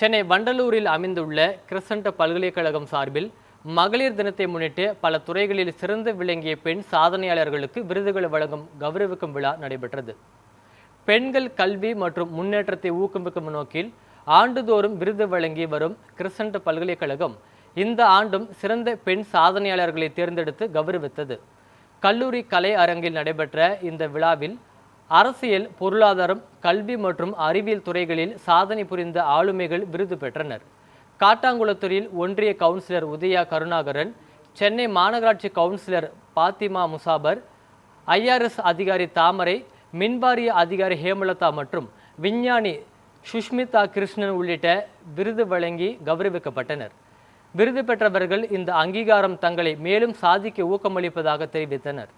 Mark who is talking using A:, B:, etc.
A: சென்னை வண்டலூரில் அமைந்துள்ள கிறிஸ்டன்ட் பல்கலைக்கழகம் சார்பில் மகளிர் தினத்தை முன்னிட்டு பல துறைகளில் சிறந்து விளங்கிய பெண் சாதனையாளர்களுக்கு விருதுகள் வழங்கும் கௌரவிக்கும் விழா நடைபெற்றது. பெண்கள் கல்வி மற்றும் முன்னேற்றத்தை ஊக்குவிக்கும் நோக்கில் ஆண்டுதோறும் விருது வழங்கி வரும் கிறிஸ்டன்ட் பல்கலைக்கழகம் இந்த ஆண்டும் சிறந்த பெண் சாதனையாளர்களை தேர்ந்தெடுத்து கௌரவித்தது. கல்லூரி கலை அரங்கில் நடைபெற்ற இந்த விழாவில் அரசியல், பொருளாதாரம், கல்வி மற்றும் அறிவியல் துறைகளில் சாதனை புரிந்த ஆளுமைகள் விருது பெற்றனர். காட்டாங்குளத்தூரில் ஒன்றிய கவுன்சிலர் உதயா கருணாகரன், சென்னை மாநகராட்சி கவுன்சிலர் பாத்திமா முசாபர், IRS அதிகாரி தாமரை, மின்வாரிய அதிகாரி ஹேமலதா மற்றும் விஞ்ஞானி சுஷ்மிதா கிருஷ்ணன் உள்ளிட்ட விருது வழங்கி கௌரவிக்கப்பட்டனர். விருது பெற்றவர்கள் இந்த அங்கீகாரம் தங்களை மேலும் சாதிக்க ஊக்கமளிப்பதாக தெரிவித்தனர்.